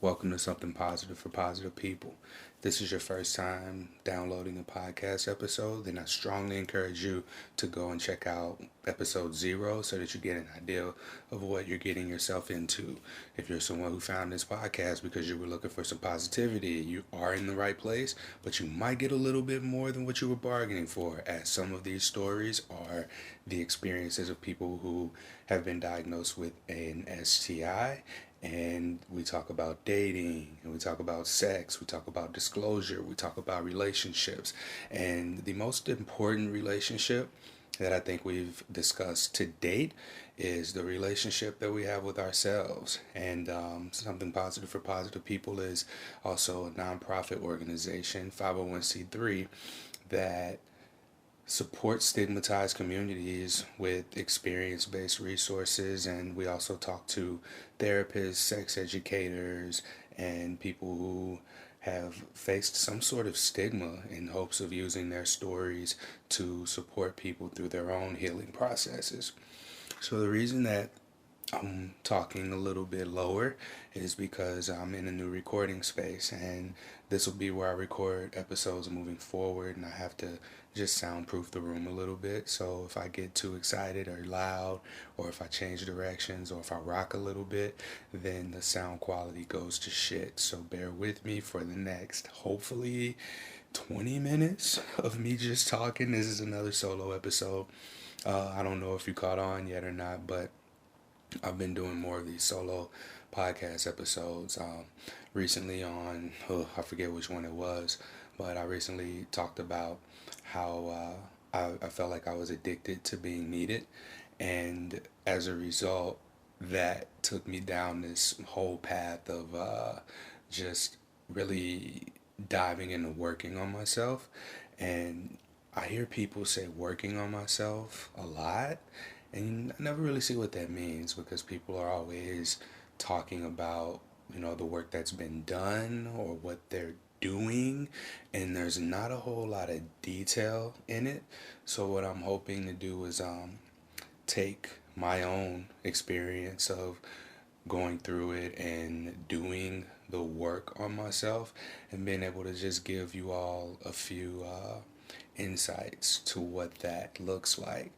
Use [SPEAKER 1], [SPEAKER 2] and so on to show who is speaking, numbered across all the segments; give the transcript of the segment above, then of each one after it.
[SPEAKER 1] Welcome to Something Positive for Positive People. If this is your first time downloading a podcast episode, then I strongly encourage you to go and check out episode 0 so that you get an idea of what you're getting yourself into. If you're someone who found this podcast because you were looking for some positivity, you are in the right place, but you might get a little bit more than what you were bargaining for, as some of these stories are the experiences of people who have been diagnosed with an STI, and we talk about dating, and we talk about sex, we talk about disclosure, we talk about relationships. And the most important relationship that I think we've discussed to date is the relationship that we have with ourselves. And Something Positive for Positive People is also a nonprofit organization, 501c3, that support stigmatized communities with experience-based resources, and we also talk to therapists, sex educators, and people who have faced some sort of stigma in hopes of using their stories to support people through their own healing processes. So the reason that I'm talking a little bit lower is because I'm in a new recording space, and this will be where I record episodes moving forward, and I have to just soundproof the room a little bit. So if I get too excited or loud, or if I change directions, or if I rock a little bit, then the sound quality goes to shit. So bear with me for the next, hopefully, 20 minutes of me just talking. This is another solo episode. I don't know if you caught on yet or not, but I've been doing more of these solo podcast episodes. Recently on, I forget which one it was, but I recently talked about how I felt like I was addicted to being needed. And as a result, that took me down this whole path of just really diving into working on myself. And I hear people say working on myself a lot, and I never really see what that means because people are always talking about, the work that's been done or what they're doing, and there's not a whole lot of detail in it. So what I'm hoping to do is take my own experience of going through it and doing the work on myself and being able to just give you all a few insights to what that looks like.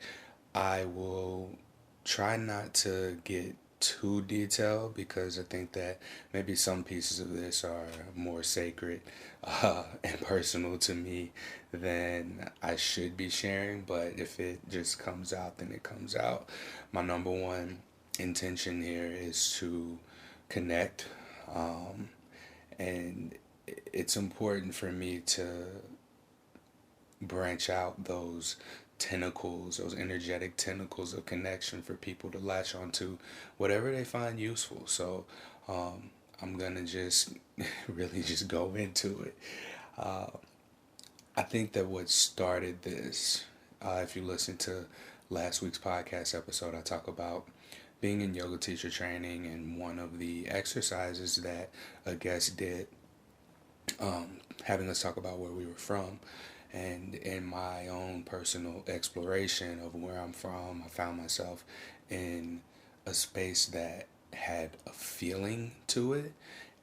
[SPEAKER 1] I will try not to get too detailed because I think that maybe some pieces of this are more sacred and personal to me than I should be sharing. But if it just comes out, then it comes out. My number one intention here is to connect, um, and it's important for me to branch out those tentacles, those energetic tentacles of connection for people to latch onto whatever they find useful. So I'm gonna just really just go into it. Uh, I think that what started this, if you listen to last week's podcast episode, I talk about being in yoga teacher training, and one of the exercises that a guest did, having us talk about where we were from. And in my own personal exploration of where I'm from, I found myself in a space that had a feeling to it,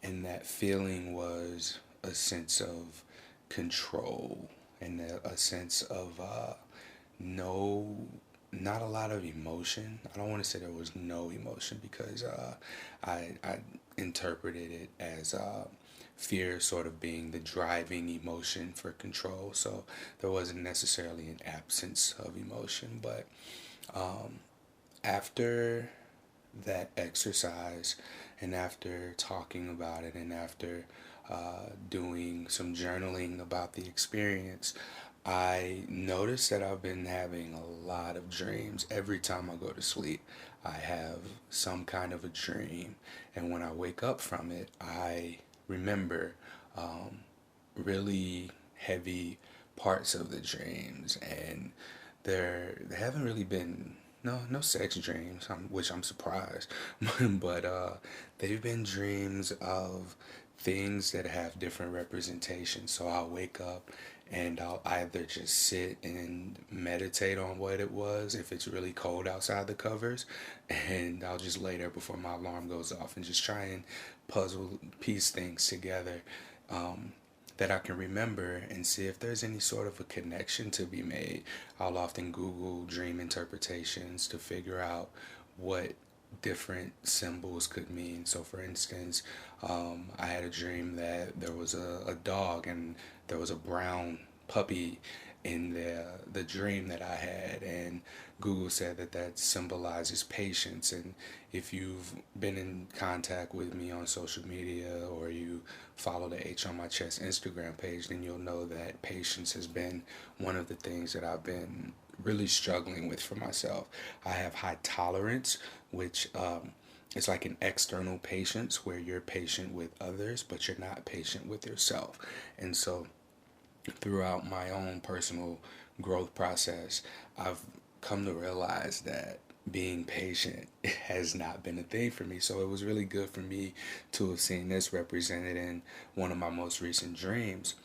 [SPEAKER 1] and that feeling was a sense of control and a sense of no, not a lot of emotion. I don't want to say there was no emotion because I interpreted it as fear sort of being the driving emotion for control. So there wasn't necessarily an absence of emotion. But um, after that exercise, and after talking about it, and after doing some journaling about the experience, I noticed that I've been having a lot of dreams. Every time I go to sleep, I have some kind of a dream. And when I wake up from it, I remember um, really heavy parts of the dreams. And they haven't really been no sex dreams, which I'm surprised, but they've been dreams of things that have different representations. So I'll wake up and I'll either just sit and meditate on what it was if it's really cold outside the covers, and I'll just lay there before my alarm goes off and just try and piece things together, that I can remember, and see if there's any sort of a connection to be made. I'll often Google dream interpretations to figure out what different symbols could mean. So, for instance, I had a dream that there was a dog and there was a brown puppy in the dream that I had, and Google said that that symbolizes patience. And if you've been in contact with me on social media, or you follow the H on My Chest Instagram page, then you'll know that patience has been one of the things that I've been really struggling with for myself. I have high tolerance, which is like an external patience where you're patient with others, but you're not patient with yourself. And so throughout my own personal growth process, I've come to realize that being patient has not been a thing for me. So it was really good for me to have seen this represented in one of my most recent dreams.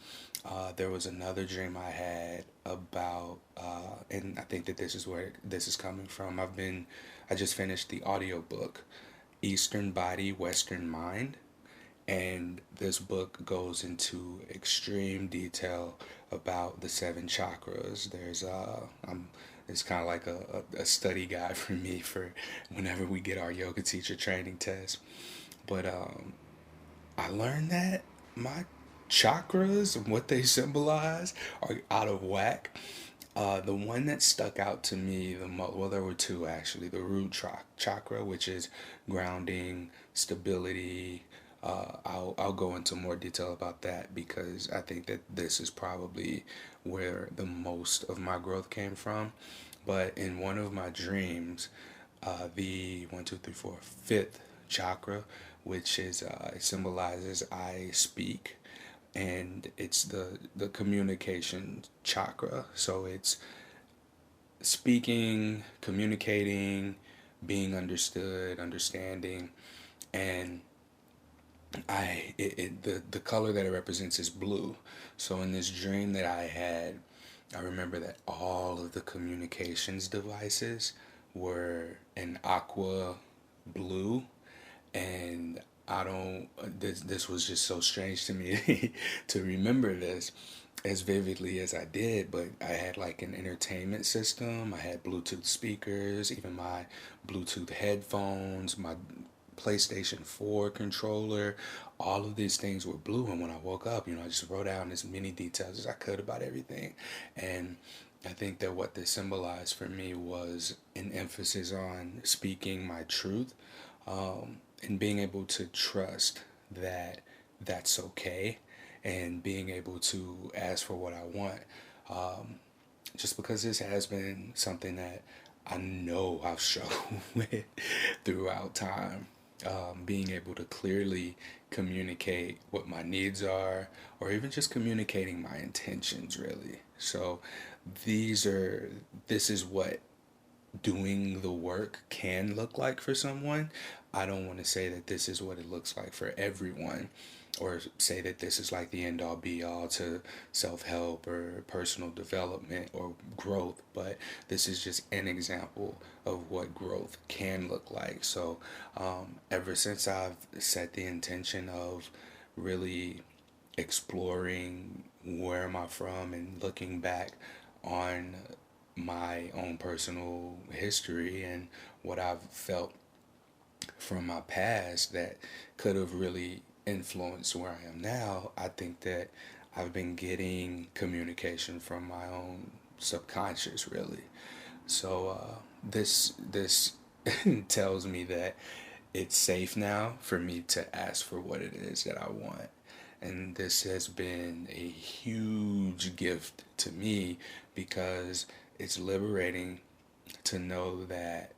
[SPEAKER 1] There was another dream I had about, and I think that this is where this is coming from. I just finished the audiobook, Eastern Body, Western Mind. And this book goes into extreme detail about the seven chakras. It's kind of like a study guide for me for whenever we get our yoga teacher training test. But I learned that my chakras and what they symbolize are out of whack. The one that stuck out to me the most, well, there were two actually. The root chakra, which is grounding, stability. I'll go into more detail about that because I think that this is probably where the most of my growth came from. But in one of my dreams, the one, two, three, four, fifth chakra, which is it symbolizes I speak, and it's the communication chakra. So it's speaking, communicating, being understood, understanding, and the color that it represents is blue. So in this dream that I had, I remember that all of the communications devices were an aqua blue, and I don't. This was just so strange to me to remember this as vividly as I did. But I had like an entertainment system. I had Bluetooth speakers, even my Bluetooth headphones, my PlayStation 4 controller. All of these things were blue, and when I woke up, I just wrote down as many details as I could about everything. And I think that what this symbolized for me was an emphasis on speaking my truth, and being able to trust that that's okay, and being able to ask for what I want. Just because this has been something that I know I've struggled with throughout time. Being able to clearly communicate what my needs are, or even just communicating my intentions, really. So this is what doing the work can look like for someone. I don't want to say that this is what it looks like for everyone, or say that this is like the end all be all to self help or personal development or growth, but this is just an example of what growth can look like. So, ever since I've set the intention of really exploring where am I from and looking back on my own personal history and what I've felt from my past that could have really influenced where I am now, I think that I've been getting communication from my own subconscious, really. So this tells me that it's safe now for me to ask for what it is that I want. And this has been a huge gift to me because it's liberating to know that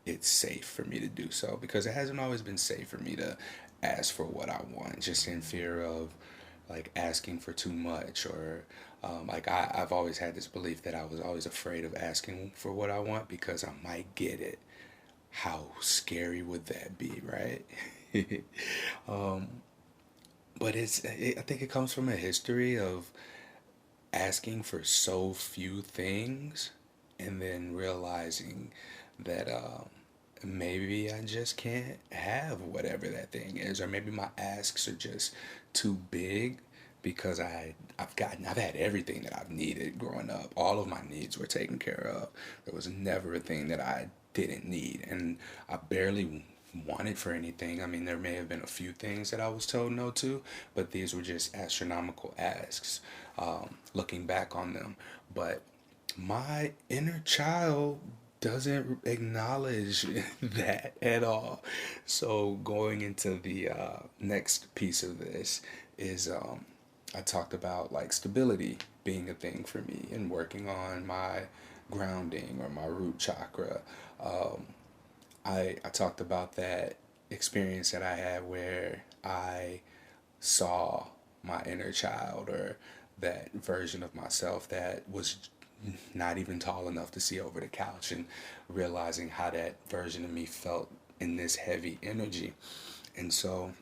[SPEAKER 1] it's safe for me to do so, because it hasn't always been safe for me to ask for what I want, just in fear of like asking for too much, or I've always had this belief that I was always afraid of asking for what I want because I might get it. How scary would that be, right? um, but I think it comes from a history of asking for so few things and then realizing that maybe I just can't have whatever that thing is, or maybe my asks are just too big because I've had everything that I've needed growing up. All of my needs were taken care of. There was never a thing that I didn't need, and I barely wanted for anything. I mean, there may have been a few things that I was told no to, but these were just astronomical asks, looking back on them. But my inner child doesn't acknowledge that at all. So going into the next piece of this is I talked about like stability being a thing for me and working on my grounding or my root chakra. Um, I talked about that experience that I had where I saw my inner child, or that version of myself that was not even tall enough to see over the couch, and realizing how that version of me felt in this heavy energy. And so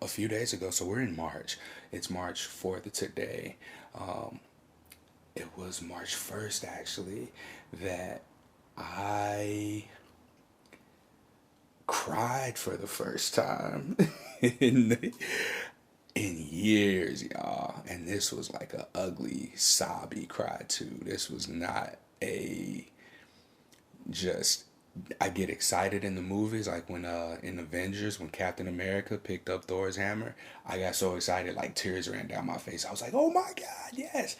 [SPEAKER 1] a few days ago, so we're in March, it's March 4th today. Um, it was March 1st actually that I cried for the first time in in years, y'all. And this was like a ugly, sobby cry too. This was not a just. I get excited in the movies, like when in Avengers when Captain America picked up Thor's hammer. I got so excited, like tears ran down my face. I was like, "Oh my God, yes!"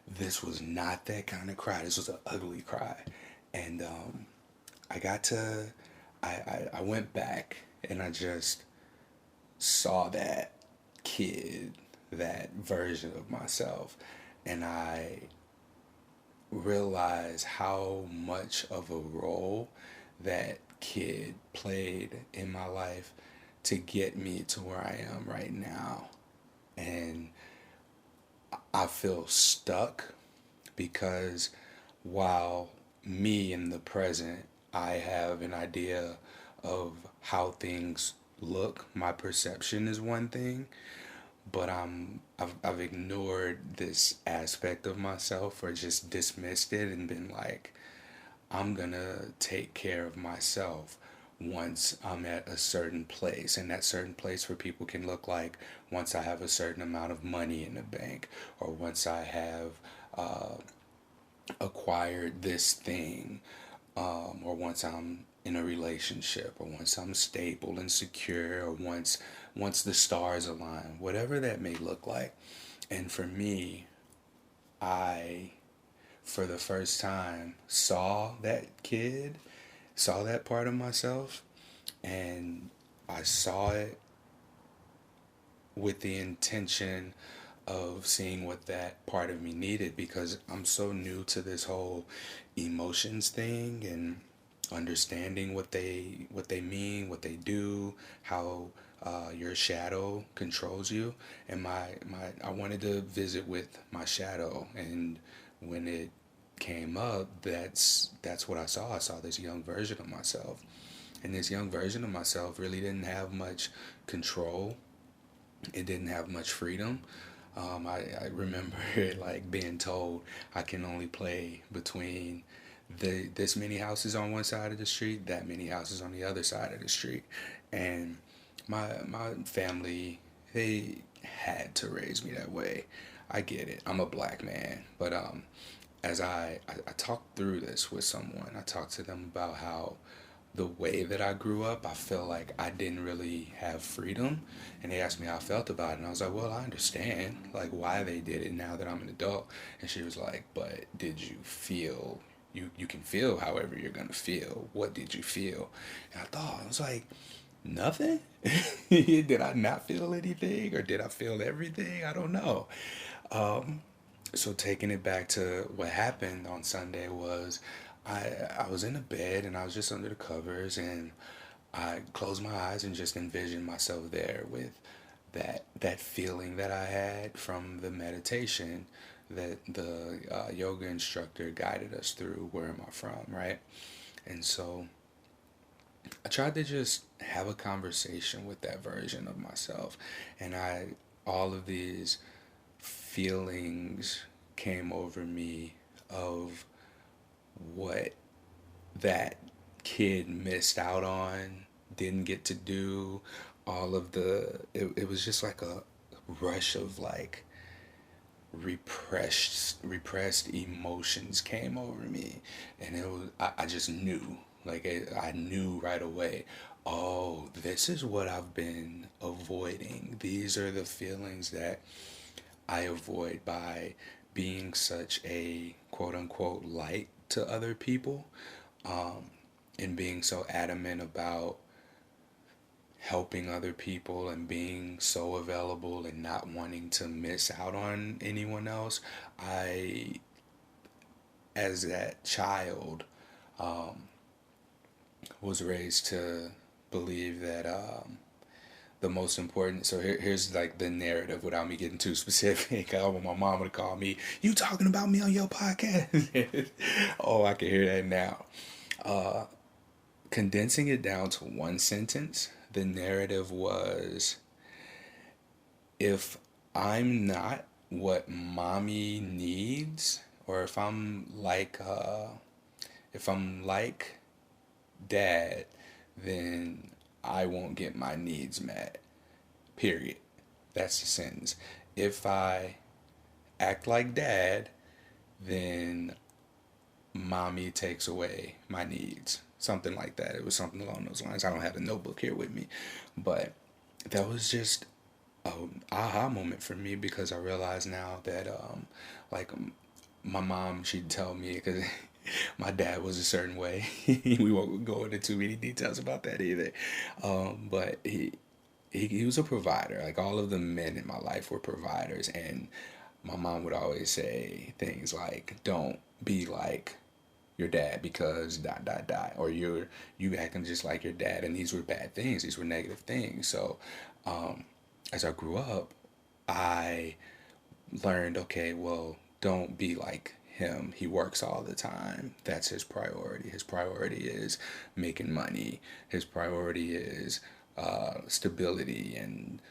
[SPEAKER 1] This was not that kind of cry. This was an ugly cry, and I got to. I went back and I just saw that kid, that version of myself, and I realized how much of a role that kid played in my life to get me to where I am right now. And I feel stuck because while me in the present, I have an idea of how things look, my perception is one thing, but I've ignored this aspect of myself or just dismissed it and been like, I'm gonna take care of myself once I'm at a certain place. And that certain place for people can look like once I have a certain amount of money in the bank, or once I have uh, acquired this thing, or once I'm in a relationship, or once I'm stable and secure, or once the stars align, whatever that may look like. And for me, I for the first time saw that kid, saw that part of myself, and I saw it with the intention of seeing what that part of me needed, because I'm so new to this whole emotions thing and understanding what they mean, what they do, how your shadow controls you. And my I wanted to visit with my shadow, and when it came up, that's what I saw. I saw this young version of myself, and this young version of myself really didn't have much control. It didn't have much freedom. I remember it like being told I can only play between this many houses on one side of the street, that many houses on the other side of the street, and my family, they had to raise me that way. I get it. I'm a black man, but as I talked through this with someone, I talked to them about how the way that I grew up, I felt like I didn't really have freedom. And they asked me how I felt about it. And I was like, well, I understand like why they did it now that I'm an adult. And she was like, but did you feel, you can feel however you're going to feel. What did you feel? And I was like, nothing. Did I not feel anything, or did I feel everything? I don't know. So taking it back to what happened on Sunday was I was in a bed and I was just under the covers, and I closed my eyes and just envisioned myself there with that feeling that I had from the meditation that the yoga instructor guided us through. Where am I from, right? And so I tried to just have a conversation with that version of myself, and all of these feelings came over me of what that kid missed out on, didn't get to do, all of it was just like a rush of like repressed emotions came over me, and I just knew, like I knew right away, oh, this is what I've been avoiding. These are the feelings that I avoid by being such a quote unquote light to other people, and being so adamant about helping other people and being so available and not wanting to miss out on anyone else. I, as that child, was raised to believe that the most important. So here's like the narrative without me getting too specific. I want my mama to call me, "You talking about me on your podcast?" Oh, I can hear that now. Condensing it down to one sentence, the narrative was, if I'm not what mommy needs, or if I'm like dad, then I won't get my needs met. Period. That's the sentence. If I act like dad, then mommy takes away my needs. Something like that. It was something along those lines. I don't have the notebook here with me, but that was just an aha moment for me, because I realize now that like my mom, she'd tell me, because my dad was a certain way. We won't go into too many details about that either. But he was a provider. Like all of the men in my life were providers, and my mom would always say things like, "Don't be like your dad because dot dot dot," or you acting just like your dad, and these were bad things. These were negative things. So, as I grew up, I learned, okay, well, don't be like him. He works all the time. That's his priority. His priority is making money. His priority is stability, and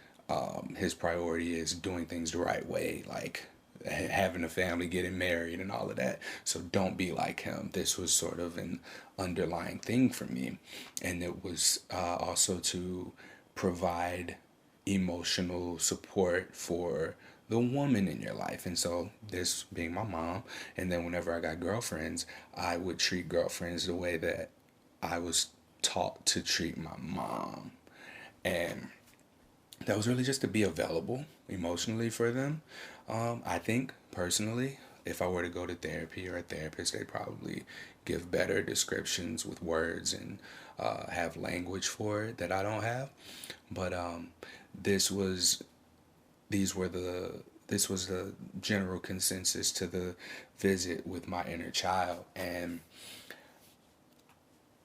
[SPEAKER 1] his priority is doing things the right way, like having a family, getting married, and all of that. So don't be like him. This was sort of an underlying thing for me, and it was also to provide emotional support for the woman in your life. And so, this being my mom, and then whenever I got girlfriends, I would treat girlfriends the way that I was taught to treat my mom. And that was really just to be available emotionally for them. I think personally, if I were to go to therapy or a therapist, they'd probably give better descriptions with words, and have language for it that I don't have. But this was these were the this was the general consensus to the visit with my inner child, and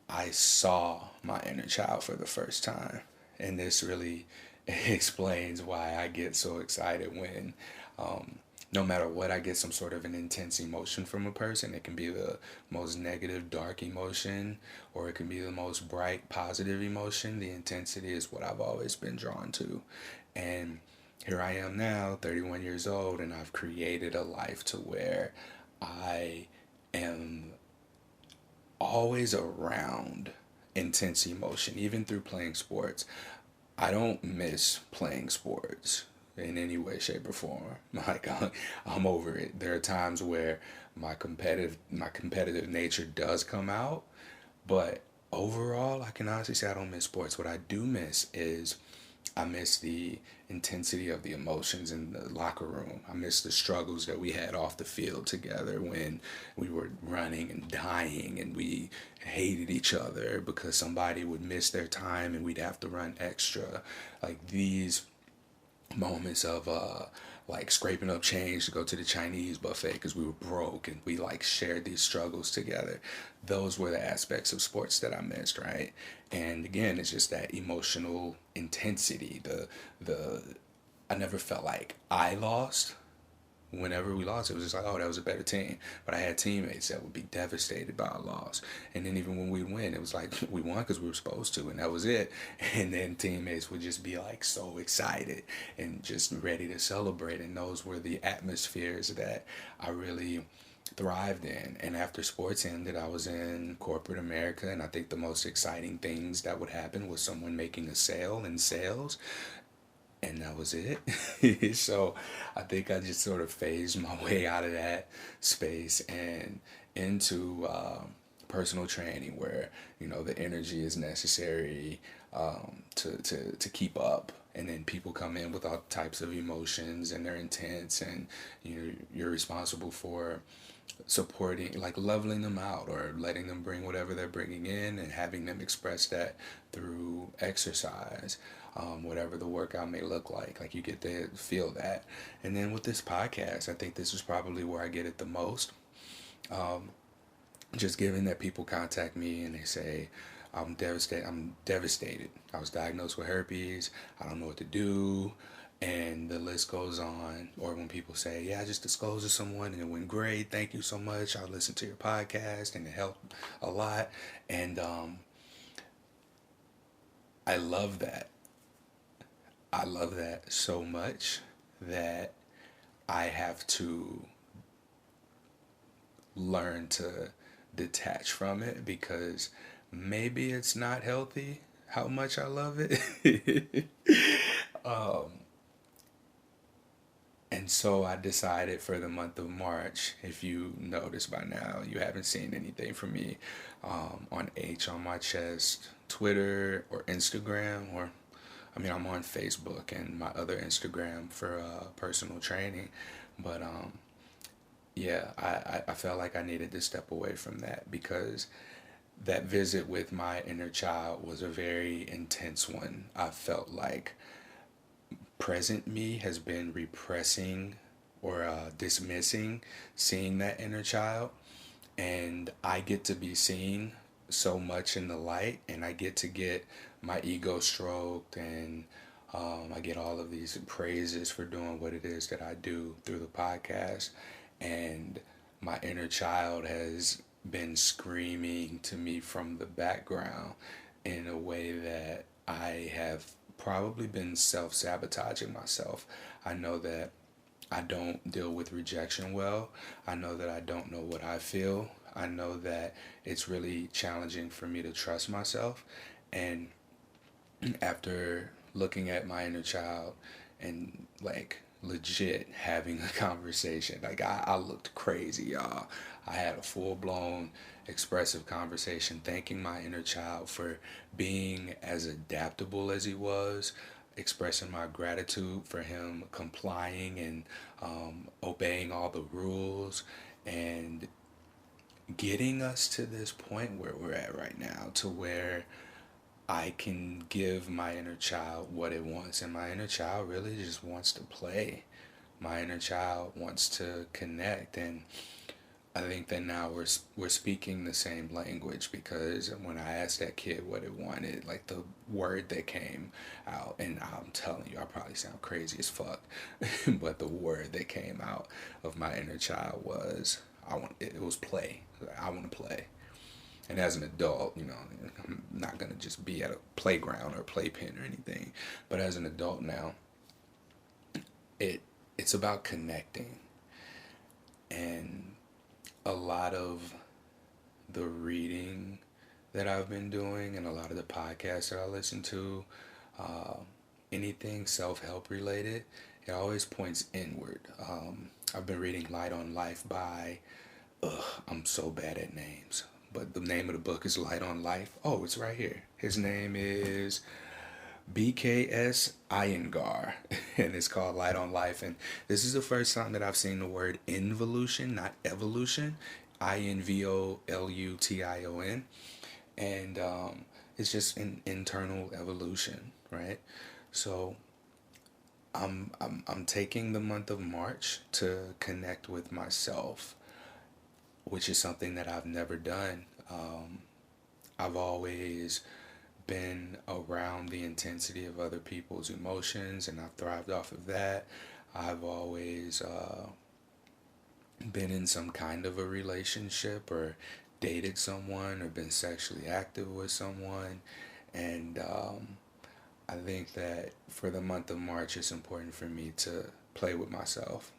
[SPEAKER 1] I saw my inner child for the first time. And this really explains why I get so excited when, no matter what, I get some sort of an intense emotion from a person. It can be the most negative, dark emotion, or it can be the most bright, positive emotion. The intensity is what I've always been drawn to. And here I am now, 31 years old, and I've created a life to where I am always around intense emotion, even through playing sports. I don't miss playing sports in any way, shape, or form. Like I'm over it. There are times where my competitive nature does come out, but overall, I can honestly say I don't miss sports. What I do miss is, I miss the intensity of the emotions in the locker room. I miss the struggles that we had off the field together when we were running and dying, and we hated each other because somebody would miss their time and we'd have to run extra. Like these moments of like scraping up change to go to the Chinese buffet because we were broke, and we like shared these struggles together. Those were the aspects of sports that I missed, right? And again, it's just that emotional intensity. The I never felt like I lost, whenever we lost, it was just like, oh, that was a better team. But I had teammates that would be devastated by a loss. And then even when we win, it was like we won because we were supposed to, and that was it. And then teammates would just be like so excited and just ready to celebrate. And those were the atmospheres that I really thrived in. And after sports ended, I was in corporate America, and I think the most exciting things that would happen was someone making a sale in sales, and that was it. So I think I just sort of phased my way out of that space and into personal training, where the energy is necessary to keep up. And then people come in with all types of emotions, and they're intense, and you're responsible for supporting, like leveling them out or letting them bring whatever they're bringing in and having them express that through exercise, whatever the workout may look like you get to feel that. And then with this podcast, I think this is probably where I get it the most. Just given that people contact me and they say, I'm devastated. I was diagnosed with herpes. I don't know what to do. And the list goes on. Or when people say, yeah, I just disclosed to someone and it went great. Thank you so much. I listened to your podcast and it helped a lot. And I love that. I love that so much that I have to learn to detach from it, because maybe it's not healthy how much I love it. um, and so I decided for the month of March, if you notice by now, you haven't seen anything from me on H on my chest, Twitter or Instagram, or I mean, I'm on Facebook and my other Instagram for personal training. But yeah, I felt like I needed to step away from that, because that visit with my inner child was a very intense one. I felt like present me has been repressing or dismissing seeing that inner child, and I get to be seen so much in the light, and I get my ego stroked, and I get all of these praises for doing what it is that I do through the podcast, and my inner child has been screaming to me from the background in a way that I have probably been self-sabotaging myself. I know that I don't deal with rejection well. I know that I don't know what I feel. I know that it's really challenging for me to trust myself. And after looking at my inner child and like legit having a conversation, like I looked crazy, y'all. I had a full blown expressive conversation thanking my inner child for being as adaptable as he was, expressing my gratitude for him complying and obeying all the rules, and getting us to this point where we're at right now, to where I can give my inner child what it wants. And my inner child really just wants to play. My inner child wants to connect. And I think that now we're speaking the same language, because when I asked that kid what it wanted, like the word that came out, and I'm telling you, I probably sound crazy as fuck, but the word that came out of my inner child was, it was play. I want to play. And as an adult, I'm not gonna just be at a playground or playpen or anything, but as an adult now, it's about connecting. And a lot of the reading that I've been doing and a lot of the podcasts that I listen to, uh, anything self-help related, it always points inward. I've been reading Light on Life by, I'm so bad at names, but the name of the book is Light on Life. Oh, it's right here. His name is BKS Iyengar, and it's called Light on Life. And this is the first time that I've seen the word involution, not evolution, Involution. And it's just an internal evolution, right? So I'm taking the month of March to connect with myself, which is something that I've never done. I've always been around the intensity of other people's emotions, and I've thrived off of that. I've always been in some kind of a relationship or dated someone or been sexually active with someone. And I think that for the month of March, it's important for me to play with myself.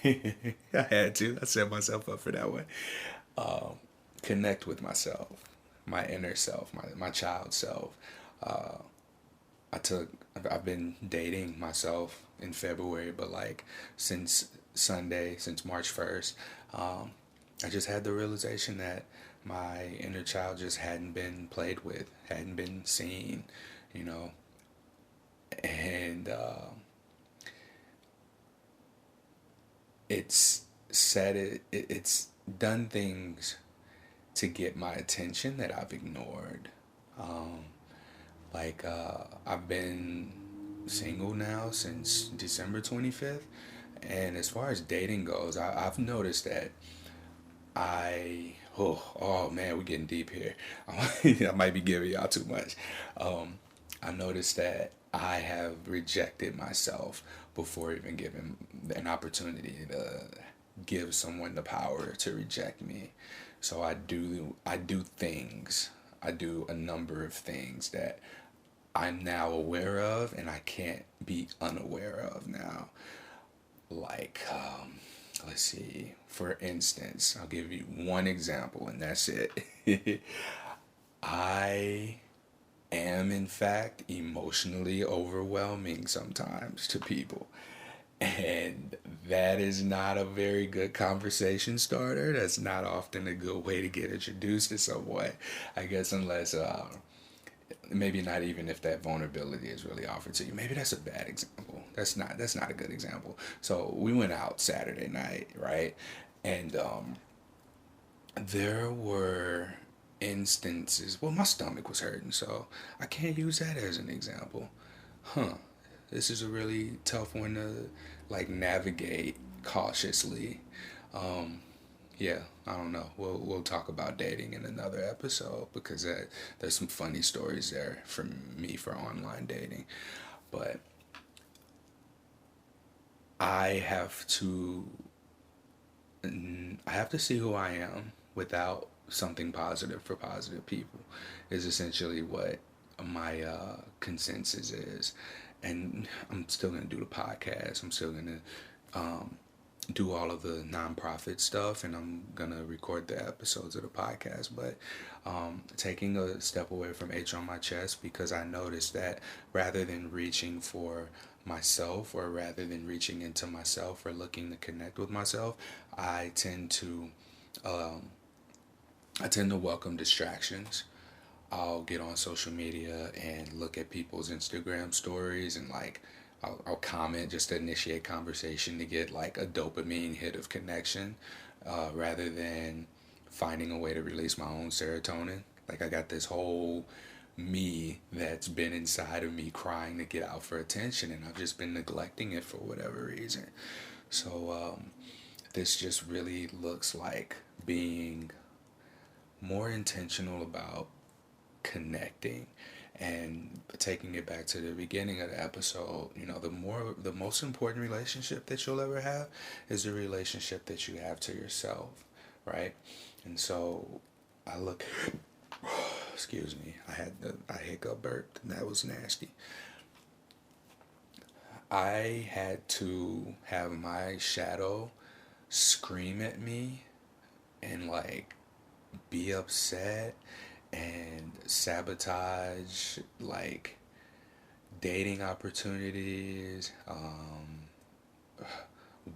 [SPEAKER 1] I had to. I set myself up for that one. Um, Connect with myself, my inner self, my child self. Uh, I've been dating myself in February, but like since Sunday, since March 1st, um, I just had the realization that my inner child just hadn't been played with, hadn't been seen, you know, and it's it's done things to get my attention that I've ignored. Um, I've been single now since December 25th, and as far as dating goes, I've noticed that oh man, we're getting deep here. I might be giving y'all too much. I noticed that I have rejected myself before even giving an opportunity to give someone the power to reject me. So I do things. I do a number of things that I'm now aware of and I can't be unaware of now. Like, let's see, for instance, I'll give you one example and that's it. I am, in fact, emotionally overwhelming sometimes to people. And that is not a very good conversation starter. That's not often a good way to get introduced to someone, I guess, unless maybe not even if that vulnerability is really offered to you. Maybe that's a bad example. That's not a good example. So we went out Saturday night, right? And there were instances. Well, my stomach was hurting, so I can't use that as an example. Huh. This is a really tough one to like navigate cautiously. Um, yeah, I don't know. We'll talk about dating in another episode because there's some funny stories there from me for online dating. But I have to I have to see who I am without something positive for positive people is essentially what my consensus is. And I'm still gonna do the podcast. I'm still gonna do all of the nonprofit stuff, and I'm gonna record the episodes of the podcast. But taking a step away from H on my chest because I noticed that rather than reaching for myself or rather than reaching into myself or looking to connect with myself, I tend to um, I tend to welcome distractions. I'll get on social media and look at people's Instagram stories and like I'll comment just to initiate conversation to get like a dopamine hit of connection rather than finding a way to release my own serotonin. Like I got this whole me that's been inside of me crying to get out for attention and I've just been neglecting it for whatever reason. So this just really looks like being more intentional about connecting and taking it back to the beginning of the episode. The most important relationship that you'll ever have is the relationship that you have to yourself, right? And so I look excuse me, I hiccup burped and that was nasty. I had to have my shadow scream at me and like be upset and sabotage like dating opportunities,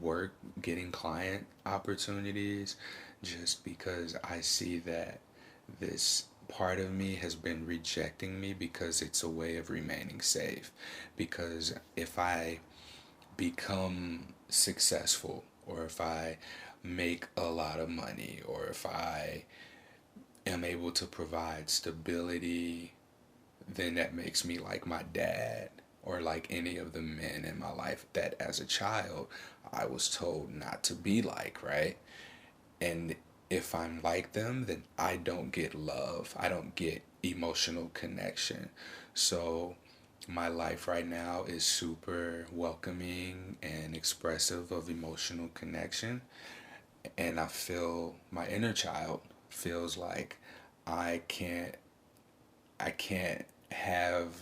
[SPEAKER 1] work, getting client opportunities, just because I see that this part of me has been rejecting me because it's a way of remaining safe. Because if I become successful, or if I make a lot of money, or if I am able to provide stability, then that makes me like my dad or like any of the men in my life that as a child I was told not to be like, right? And if I'm like them, then I don't get love. I don't get emotional connection. So My life right now is super welcoming and expressive of emotional connection. And I feel my inner child feels like I can't I can't have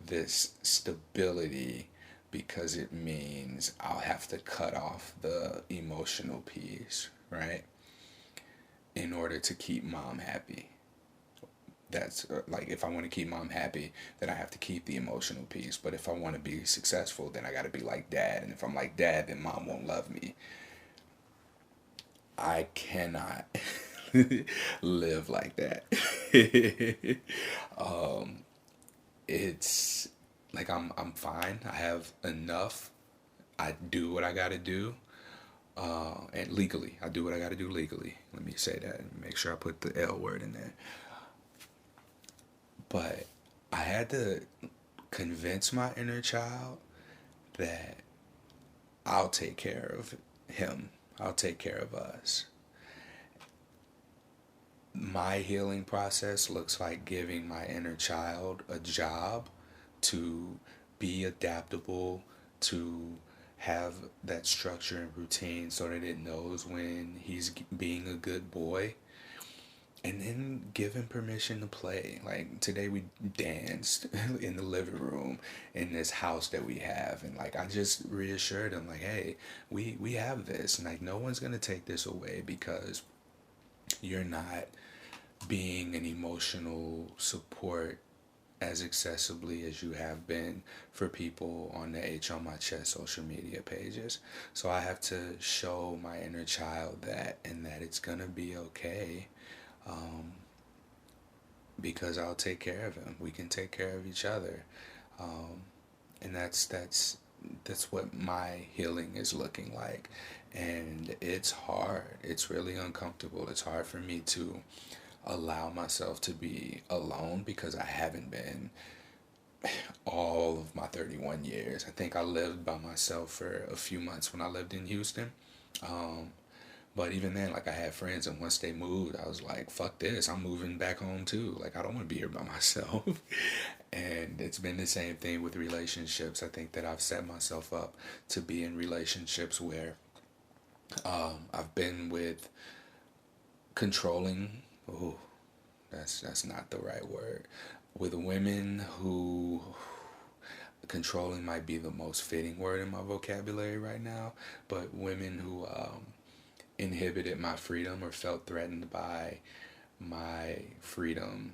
[SPEAKER 1] this stability because it means I'll have to cut off the emotional piece, right? In order to keep mom happy. That's like if I want to keep mom happy, then I have to keep the emotional piece. But if I want to be successful, then I got to be like dad. And if I'm like dad, then mom won't love me. I cannot live like that. It's like I'm fine. I have enough. I do what I got to do. And legally, I do what I got to do legally. Let me say that and make sure I put the L word in there. But I had to convince my inner child that I'll take care of him. I'll take care of us. My healing process looks like giving my inner child a job to be adaptable, to have that structure and routine so that it knows when he's being a good boy, and then give him permission to play. Like today we danced in the living room in this house that we have, and like I just reassured him like, hey, we have this, and like no one's gonna take this away because you're not being an emotional support as accessibly as you have been for people on the H on My Chest social media pages. So I have to show my inner child that, and that it's gonna be okay, um, because I'll take care of him. We can take care of each other, um, and that's what my healing is looking like. And it's hard. It's really uncomfortable. It's hard for me to allow myself to be alone because I haven't been all of my 31 years. I think I lived by myself for a few months when I lived in Houston. Um, but even then, like I had friends, and once they moved, I was like, fuck this, I'm moving back home too. Like, I don't want to be here by myself. And it's been the same thing with relationships. I think that I've set myself up to be in relationships where I've been with controlling. Oh, that's not the right word. With women who controlling might be the most fitting word in my vocabulary right now, but women who inhibited my freedom or felt threatened by my freedom,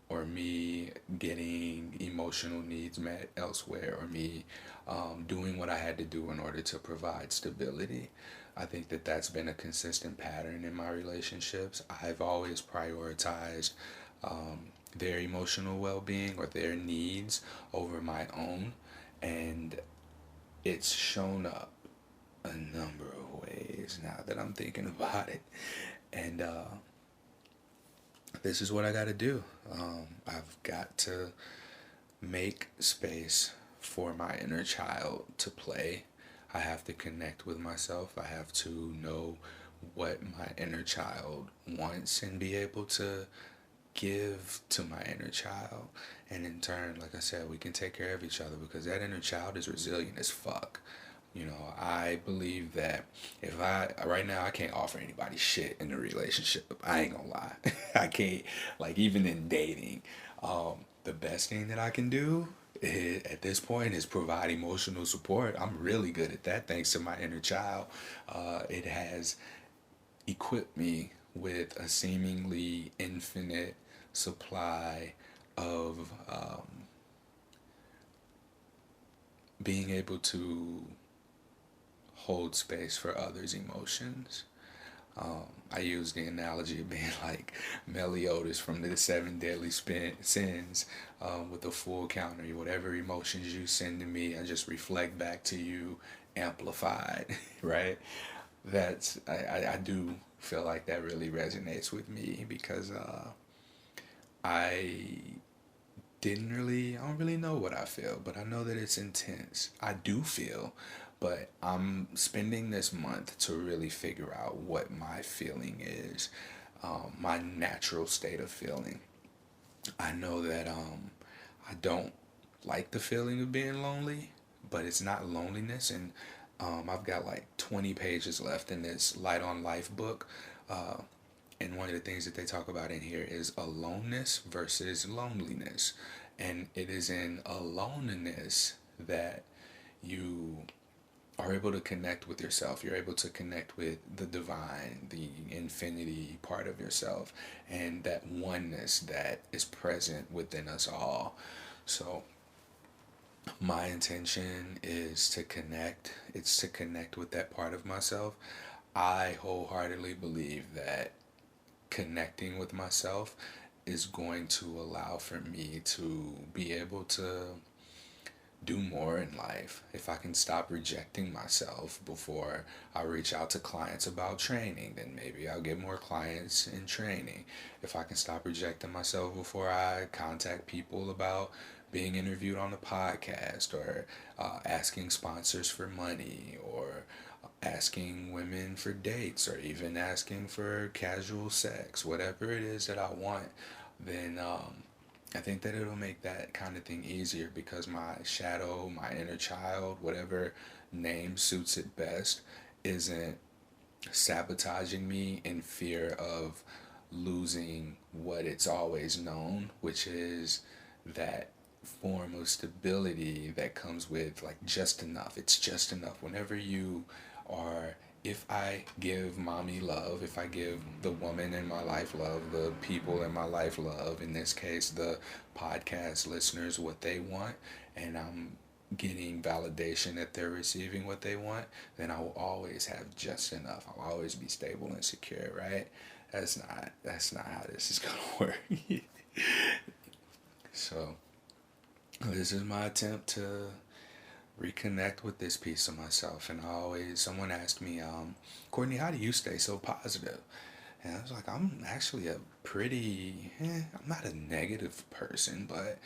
[SPEAKER 1] or me getting emotional needs met elsewhere, or me doing what I had to do in order to provide stability. I think that that's been a consistent pattern in my relationships. I've always prioritized their emotional well being or their needs over my own, and it's shown up a number of ways now that I'm thinking about it. And this is what I got to do. I've got to make space for my inner child to play. I have to connect with myself. I have to know what my inner child wants and be able to give to my inner child. And in turn, like I said, we can take care of each other because that inner child is resilient as fuck. You know, I believe that if right now, I can't offer anybody shit in a relationship. I ain't gonna lie. I can't, like, even in dating, the best thing that I can do at this point is provide emotional support. I'm really good at that thanks to my inner child. It has equipped me with a seemingly infinite supply of being able to hold space for others' emotions. I use the analogy of being like Meliodas from the Seven Deadly Sins, with a full counter. Whatever emotions you send to me, I just reflect back to you, amplified, right? I do feel like that really resonates with me because I I don't really know what I feel, but I know that it's intense. I do feel, but I'm spending this month to really figure out what my feeling is, my natural state of feeling. I know that I don't. like the feeling of being lonely, but it's not loneliness. And I've got like 20 pages left in this Light on Life book. Uh, and one of the things that they talk about in here is aloneness versus loneliness. And it is in aloneness that you are able to connect with yourself. You're able to connect with the divine, the infinity part of yourself, and that oneness that is present within us all. So, my intention is to connect. It's to connect with that part of myself. I wholeheartedly believe that connecting with myself is going to allow for me to be able to do more in life. If I can stop rejecting myself before I reach out to clients about training, then maybe I'll get more clients in training. If I can stop rejecting myself before I contact people about being interviewed on a podcast, or asking sponsors for money, or asking women for dates, or even asking for casual sex, whatever it is that I want, then I think that it'll make that kind of thing easier, because my shadow, my inner child, whatever name suits it best, isn't sabotaging me in fear of losing what it's always known, which is that form of stability that comes with like just enough. It's just enough. Whenever you are, if I give mommy love, if I give the woman in my life love, the people in my life love, in this case, the podcast listeners, what they want, and I'm getting validation that they're receiving what they want, then I will always have just enough. I'll always be stable and secure, right? That's not how this is gonna work. So this is my attempt to reconnect with this piece of myself. And someone asked me, Courtney, how do you stay so positive? And I was like, I'm actually I'm not a negative person, but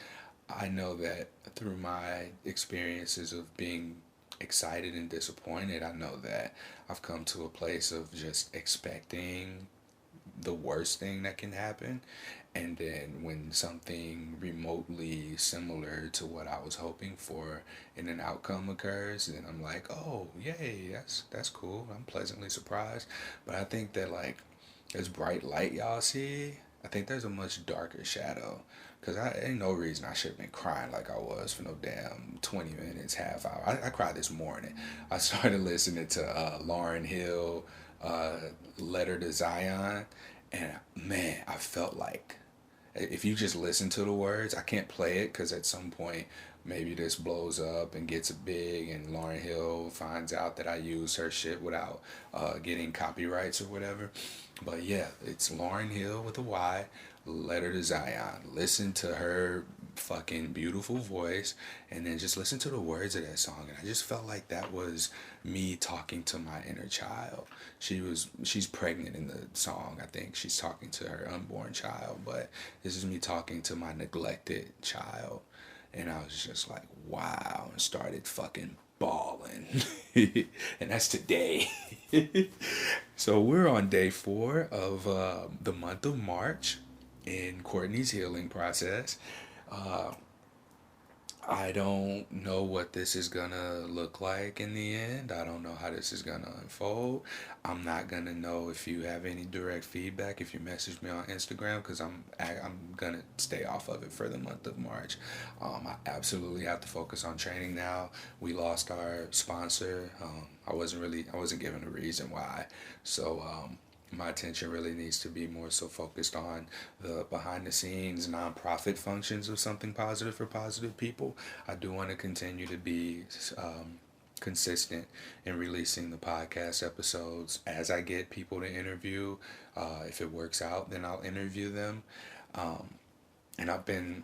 [SPEAKER 1] I know that through my experiences of being excited and disappointed, I know that I've come to a place of just expecting the worst thing that can happen. And then when something remotely similar to what I was hoping for in an outcome occurs, then I'm like, oh, yay, that's cool. I'm pleasantly surprised. But I think that like this bright light y'all see, I think there's a much darker shadow. Cause I ain't no reason I should have been crying like I was for no damn 20 minutes, half hour. I cried this morning. I started listening to Lauryn Hill, uh, Letter to Zion, and man, I felt like if you just listen to the words, I can't play it because at some point maybe this blows up and gets big, and Lauryn Hill finds out that I use her shit without getting copyrights or whatever. But yeah, it's Lauryn Hill with a Y, Letter to Zion. Listen to her fucking beautiful voice, and then just listen to the words of that song. And I just felt like that was me talking to my inner child. She's pregnant in the song. I think she's talking to her unborn child, but this is me talking to my neglected child. And I was just like, wow, and started fucking bawling. And that's today. So we're on day 4 of the month of March in Courtney's healing process. Uh, I don't know what this is gonna look like in the end. I don't know how this is gonna unfold. I'm not gonna know if you have any direct feedback if you message me on Instagram, because I'm gonna stay off of it for the month of March. I absolutely have to focus on training now. We lost our sponsor. I wasn't given a reason why. So my attention really needs to be more so focused on the behind the scenes nonprofit functions of something positive for positive people. I do want to continue to be consistent in releasing the podcast episodes as I get people to interview. If it works out, then I'll interview them. And I've been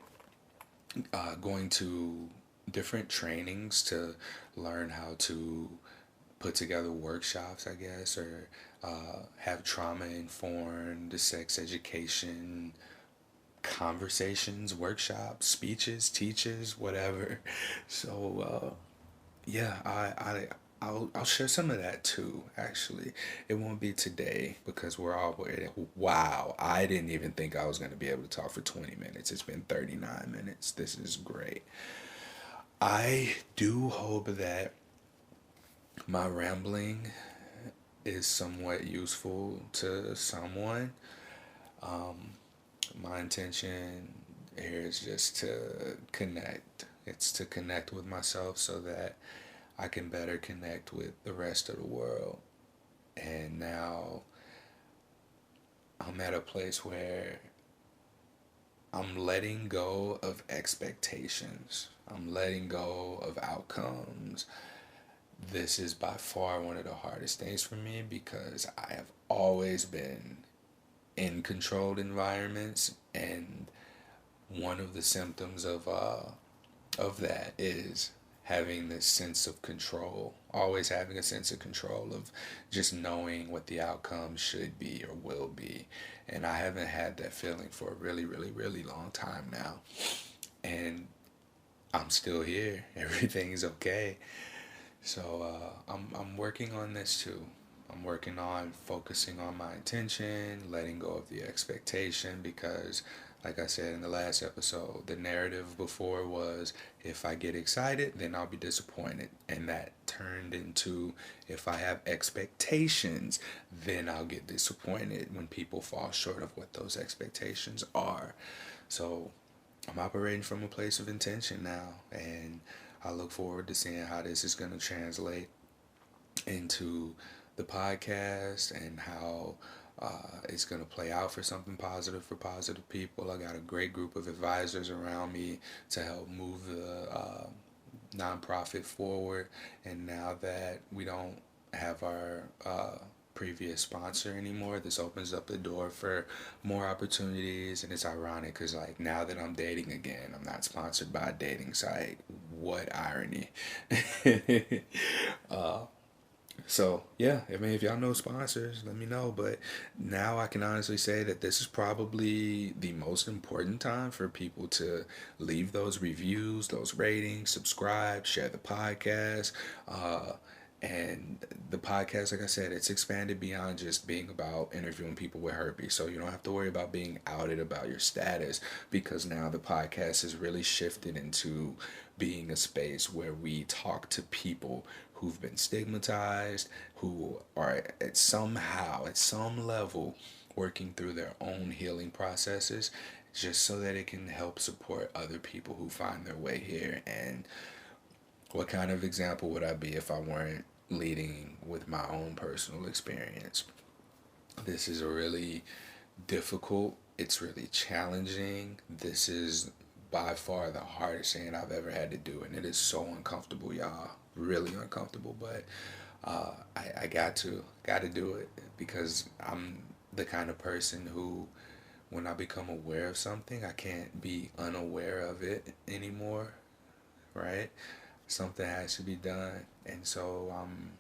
[SPEAKER 1] going to different trainings to learn how to put together workshops, I guess, or have trauma informed sex education conversations, workshops, speeches, teaches, whatever. So yeah, I'll share some of that too. Actually, it won't be today because we're all wow. I didn't even think I was gonna be able to talk for 20 minutes. It's been 39 minutes. This is great. I do hope that my rambling is somewhat useful to someone. Um, my intention here is just to connect. It's to connect with myself so that I can better connect with the rest of the world. And now I'm at a place where I'm letting go of expectations. I'm letting go of outcomes. This is by far one of the hardest things for me because I have always been in controlled environments, and one of the symptoms of that is having this sense of control, always having a sense of control of just knowing what the outcome should be or will be. And I haven't had that feeling for a really, really, really long time now. And I'm still here. Everything's okay. So I'm working on this too. I'm working on focusing on my intention, letting go of the expectation because, like I said in the last episode, the narrative before was if I get excited, then I'll be disappointed. And that turned into if I have expectations, then I'll get disappointed when people fall short of what those expectations are. So I'm operating from a place of intention now, and I look forward to seeing how this is going to translate into the podcast and how it's going to play out for something positive for positive people. I got a great group of advisors around me to help move the nonprofit forward. And now that we don't have our previous sponsor anymore, this opens up the door for more opportunities. And it's ironic because like now that I'm dating again, I'm not sponsored by a dating site. What irony. uh, so yeah, I mean, if y'all know sponsors, let me know. But now I can honestly say that this is probably the most important time for people to leave those reviews, those ratings, subscribe, share the podcast. And the podcast, like I said, it's expanded beyond just being about interviewing people with herpes. So you don't have to worry about being outed about your status because now the podcast has really shifted into being a space where we talk to people who've been stigmatized, who are at somehow, at some level, working through their own healing processes, just so that it can help support other people who find their way here. And what kind of example would I be if I weren't leading with my own personal experience? This is a really difficult, it's really challenging. This is by far the hardest thing I've ever had to do, and it is so uncomfortable, y'all. Really uncomfortable, but I got to do it because I'm the kind of person who, when I become aware of something, I can't be unaware of it anymore, right? Something has to be done, and so I'm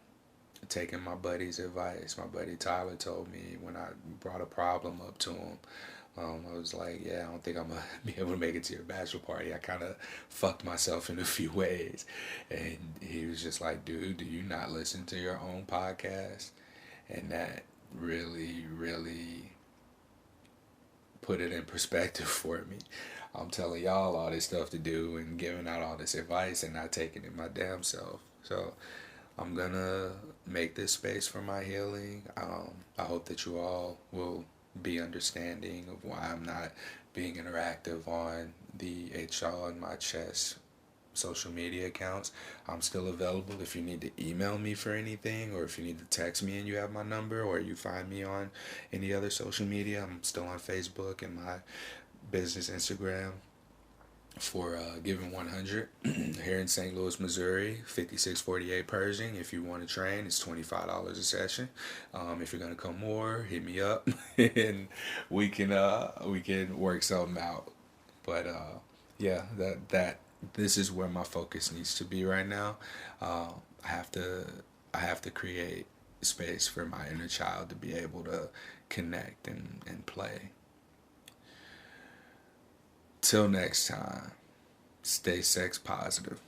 [SPEAKER 1] taking my buddy's advice. My buddy Tyler told me when I brought a problem up to him, I was like, yeah, I don't think I'm going to be able to make it to your bachelor party. I kind of fucked myself in a few ways. And he was just like, dude, do you not listen to your own podcast? And that really, really put it in perspective for me. I'm telling y'all all this stuff to do and giving out all this advice and not taking it my damn self. So I'm gonna make this space for my healing. I hope that you all will be understanding of why I'm not being interactive on the HR on my chest social media accounts. I'm still available if you need to email me for anything, or if you need to text me and you have my number, or you find me on any other social media. I'm still on Facebook and my business Instagram for Giving 100 here in St. Louis, Missouri, 5648 Pershing. If you want to train, it's $25 a session. If you're gonna come more, hit me up and we can work something out. But yeah, that this is where my focus needs to be right now. I have to create space for my inner child to be able to connect and play. Till next time, stay sex positive.